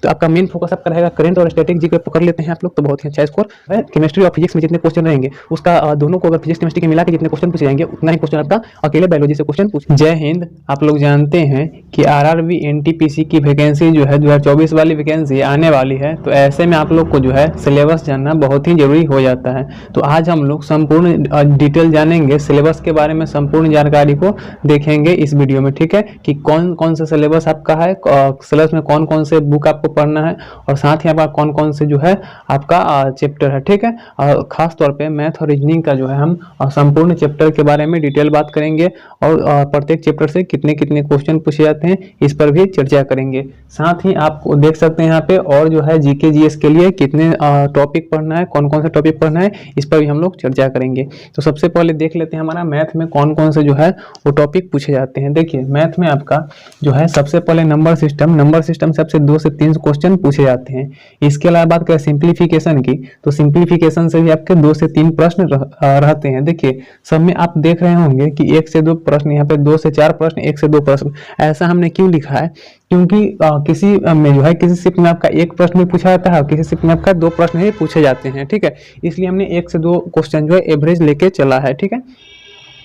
तो आपका main focus आपका रहेगा करंट और स्टैटिक जी के पकड़ लेते हैं आप लोग तो बहुत ही अच्छा स्कोर है। केमिस्ट्री और फिजिक्स में जितने क्वेश्चन रहेंगे उसका दोनों को अगर फिजिक्स केमिस्ट्री के मिला के जितने क्वेश्चन पूछे जाएंगे उतना ही क्वेश्चन आपका अकेले बायोलॉजी से क्वेश्चन पूछ। जय हिंद। आप लोग जानते हैं कि आरआरबी एनटीपीसी की वैकेंसी जो है 2024 वाली वैकेंसी आने वाली है, तो ऐसे में आप लोग को जो है सिलेबस जानना बहुत ही जरूरी हो जाता है। तो आज हम लोग संपूर्ण डिटेल जानेंगे सिलेबस के बारे में, संपूर्ण जानकारी को देखेंगे इस वीडियो में, ठीक है, कि कौन कौन सा सिलेबस आपका है, सिलेबस में कौन कौन से बुक आपको पढ़ना है और साथ ही आपका कौन कौन से जो है आपका चैप्टर है, ठीक है। और खास तौर पे मैथ और रीजनिंग का जो है हम संपूर्ण चैप्टर के बारे में डिटेल बात करेंगे और प्रत्येक चैप्टर से कितने कितने क्वेश्चन पूछे जाते हैं इस पर भी चर्चा करेंगे। साथ ही आप देख सकते हैं यहाँ पे और जो है जीके जीएस के लिए कितने टॉपिक पढ़ना है, कौन कौन से टॉपिक पढ़ना है, इस पर भी हम लोग चर्चा करेंगे। तो सबसे पहले देख लेते हैं हमारा मैथ में कौन कौन से जो है वो टॉपिक पूछे जाते हैं। देखिए मैथ में आपका जो है सबसे पहले नंबर सिस्टम से आपसे 2 से 3 क्वेश्चन पूछे जाते हैं। इसके अलावा बात करें सिंप्लीफिकेशन की, तो सिंप्लीफिकेशन से भी आपके 2 से 3 प्रश्न रहते हैं। देखिए सब में आप देख रहे होंगे कि 1 से 2 प्रश्न, यहाँ पे 2 से 4 प्रश्न, 1 से 2 प्रश्न, ऐसा हमने क्यों लिखा है? क्योंकि किसी में जो है किसी शिफ्ट में आपका 1 प्रश्न भी पूछा जाता है और किसी शिफ्ट में आपका 2 प्रश्न ही पूछे जाते हैं, ठीक है। इसलिए हमने 1 से 2 क्वेश्चन जो है एवरेज लेके चला है, ठीक है।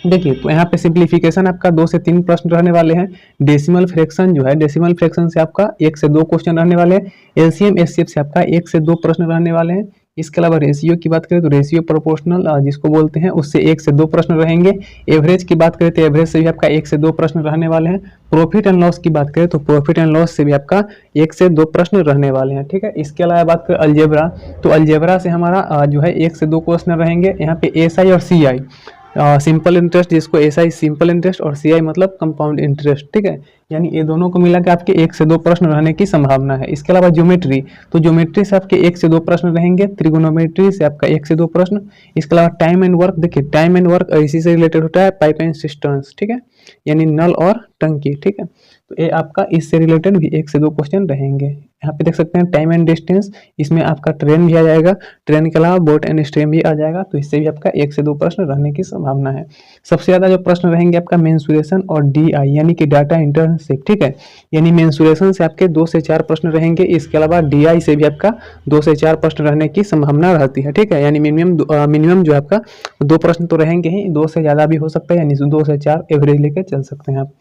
देखिए तो यहाँ पे सिंप्लीफिकेशन आपका 2 से 3 प्रश्न रहने वाले हैं। डेसिमल फ्रैक्शन जो है, डेसिमल फ्रैक्शन से आपका 1 से 2 क्वेश्चन रहने वाले हैं। एलसीएम एचसीएफ से आपका 1 से 2 प्रश्न रहने वाले हैं। इसके अलावा रेशियो की बात करें तो रेशियो प्रोपोर्शनल जिसको बोलते हैं उससे 1 से 2 प्रश्न रहेंगे। एवरेज की बात करें तो एवरेज से भी आपका 1 से 2 प्रश्न रहने वाले हैं। प्रॉफिट एंड लॉस की बात करें तो प्रॉफिट एंड लॉस से भी आपका 1 से 2 प्रश्न रहने वाले हैं, ठीक है। इसके अलावा बात करें अलजेब्रा, तो अलजेब्रा से हमारा जो है 1 से 2 क्वेश्चन रहेंगे। यहाँ पे एसआई और सीआई, सिंपल इंटरेस्ट जिसको एसआई सिंपल इंटरेस्ट और सीआई मतलब कंपाउंड इंटरेस्ट, ठीक है, यानी ये दोनों को मिला के आपके 1 से 2 प्रश्न रहने की संभावना है। इसके अलावा ज्योमेट्री, तो ज्योमेट्री से आपके 1 से 2 प्रश्न रहेंगे। त्रिगोनोमेट्री से आपका 1 से 2 प्रश्न। इसके अलावा टाइम एंड वर्क, देखिए टाइम एंड वर्क इसी से रिलेटेड होता है, पाइप एंड सिस्टम्स, ठीक है, यानी नल और टंकी, ठीक है। तो ये आपका इससे रिलेटेड भी 1 से 2 क्वेश्चन रहेंगे। यहाँ पे देख सकते हैं टाइम एंड डिस्टेंस, इसमें आपका ट्रेन भी आ जाएगा, ट्रेन के अलावा बोट एंड स्ट्रीम भी आ जाएगा, तो इससे भी आपका 1 से 2 प्रश्न रहने की संभावना है। सबसे ज्यादा जो प्रश्न रहेंगे आपका मेंसुरेशन और डीआई यानी कि डाटा इंटर्नशिप, ठीक है, यानी मेंसुरेशन से आपके 2 से 4 प्रश्न रहेंगे। इसके अलावा डीआई से भी आपका 2 से 4 प्रश्न रहने की संभावना रहती है, ठीक है, यानी मिनिमम जो है आपका 2 प्रश्न तो रहेंगे ही, 2 से ज्यादा भी हो सकता है, यानी 2 से 4 एवरेज लेके चल सकते हैं आप।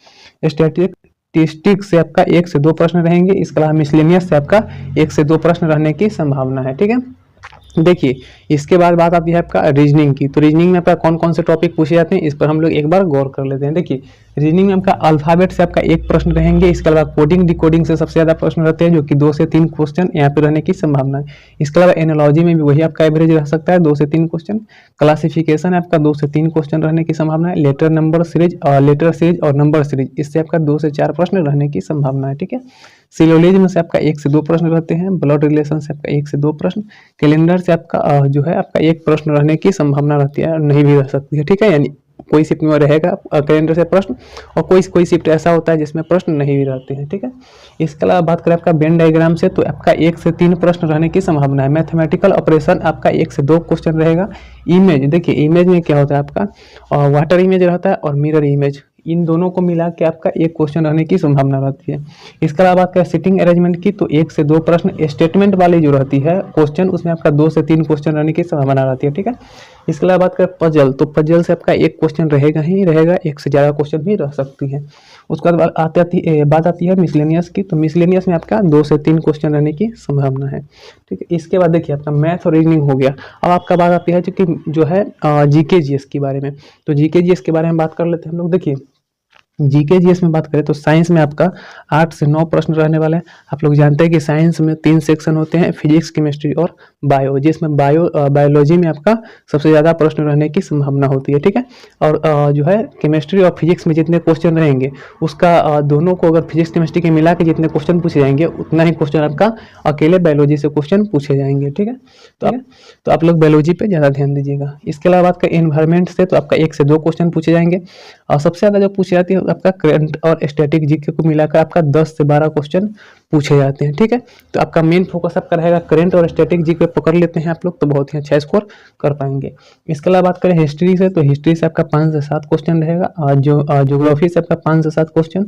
स्टैटिस्टिक्स से आपका 1 से 2 प्रश्न रहेंगे। इसके अलावा मिसलेनियस से आपका 1 से 2 प्रश्न रहने की संभावना है, ठीक है। देखिए इसके बाद बात आती है आपका रीजनिंग की, तो रीजनिंग में आपका कौन कौन से टॉपिक पूछे जाते हैं इस पर हम लोग एक बार गौर कर लेते हैं। देखिए रीजनिंग में आपका अल्फाबेट से आपका 1 प्रश्न रहेंगे। इसके अलावा कोडिंग डिकोडिंग से सबसे ज्यादा प्रश्न रहते हैं जो कि 2 से 3 क्वेश्चन यहाँ पे रहने की संभावना है। इसके अलावा एनालॉजी में भी वही आपका एवरेज रह सकता है, 2 से 3 क्वेश्चन। क्लासिफिकेशन आपका 2 से 3 क्वेश्चन रहने की संभावना है। लेटर सीरीज और नंबर सीरीज, इससे आपका 2 से 4 प्रश्न रहने की संभावना है, ठीक है। सिलोजिज्म से आपका 1 से 2 प्रश्न रहते हैं। ब्लड रिलेशन से आपका 1 से 2 प्रश्न। कैलेंडर से आपका जो है आपका 1 प्रश्न रहने की संभावना रहती है, नहीं भी रह सकती है, ठीक है, यानी कोई शिफ्ट में रहेगा कैलेंडर से प्रश्न और कोई शिफ्ट ऐसा होता है जिसमें प्रश्न नहीं भी रहते हैं, ठीक है। इसके अलावा बात करें आपका वेन डायग्राम से, तो आपका 1 से 3 प्रश्न रहने की संभावना है। मैथमेटिकल ऑपरेशन आपका 1 से 2 क्वेश्चन रहेगा। इमेज, देखिए इमेज में क्या होता है आपका वाटर इमेज रहता है और मिरर इमेज, इन दोनों को मिला के आपका 1 क्वेश्चन रहने की संभावना रहती है। इसके अलावा बात करें सिटिंग अरेंजमेंट की, तो 1 से 2 प्रश्न। स्टेटमेंट वाली जो रहती है क्वेश्चन, उसमें आपका 2 से 3 क्वेश्चन रहने की संभावना रहती है, ठीक है। इसके अलावा बात करें पजल, तो पजल से आपका 1 क्वेश्चन रहेगा ही रहेगा, 1 से ज़्यादा क्वेश्चन भी रह सकती है। उसके बाद बात आती है मिसलेनियस की, तो मिसलेनियस में आपका 2 से 3 क्वेश्चन रहने की संभावना है, ठीक है। इसके बाद देखिए आपका मैथ और रीजनिंग हो गया। अब आपका बात आती है जो है जीके जीएस के बारे में, तो जीके जीएस के बारे में बात कर लेते हैं हम लोग। देखिए जीके जीएस में बात करें तो साइंस में आपका 8 से 9 प्रश्न रहने वाले हैं। आप लोग जानते हैं कि साइंस में 3 सेक्शन होते हैं, फिजिक्स, केमिस्ट्री और बायो, जिसमें बायोलॉजी में आपका सबसे ज़्यादा प्रश्न रहने की संभावना होती है, ठीक है। और जो है केमिस्ट्री और फिजिक्स में जितने क्वेश्चन रहेंगे उसका दोनों को अगर फिजिक्स केमिस्ट्री के मिला के जितने क्वेश्चन पूछे जाएंगे उतना ही क्वेश्चन आपका अकेले बायोलॉजी से क्वेश्चन पूछे जाएंगे, ठीक है। तो आप लोग बायोलॉजी पे ज़्यादा ध्यान दीजिएगा। इसके अलावा बात करें एनवायरमेंट से, तो आपका 1 से 2 क्वेश्चन पूछे जाएंगे और सबसे ज़्यादा जो पूछी जाती है आपका करंट और स्टैटिक जीके को मिलाकर आपका 10 से 12 क्वेश्चन पूछे जाते हैं, ठीक है। तो आपका मेन फोकस आपका रहेगा करंट और स्टैटिक जी पे पकड़ लेते हैं आप लोग तो बहुत ही अच्छा स्कोर कर पाएंगे। इसके अलावा बात करें हिस्ट्री से, तो हिस्ट्री से आपका 5 से 7 क्वेश्चन रहेगा, और ज्योग्राफी से आपका 5 से 7 क्वेश्चन,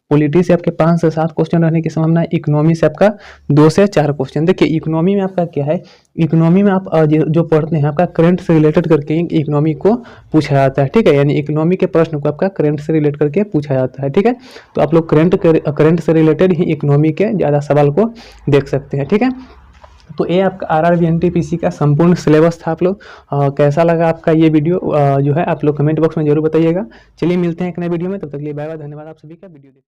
पॉलिटी से आपके 5 से 7 क्वेश्चन रहने की संभावना है, इकोनॉमी से आपका 2 से 4 क्वेश्चन। देखिए इकोनॉमी में आपका क्या है, इकोनॉमी में आप जो पढ़ते हैं आपका करंट से रिलेटेड करके इकोनॉमी को पूछा जाता है, ठीक है, यानी इकोनॉमी के प्रश्न को आपका करंट से रिलेट करके पूछा जाता है, ठीक है। तो आप लोग करंट से रिलेटेड ही इकोनॉमी के ज़्यादा सवाल को देख सकते हैं, ठीक है। तो ये आपका आरआरबी एनटीपीसी का संपूर्ण सिलेबस था। आप लोग कैसा लगा आपका ये वीडियो जो है आप लोग कमेंट बॉक्स में जरूर बताइएगा। चलिए मिलते हैं एक नए वीडियो में, तब तक के लिए बाय बाय, धन्यवाद आप सभी का वीडियो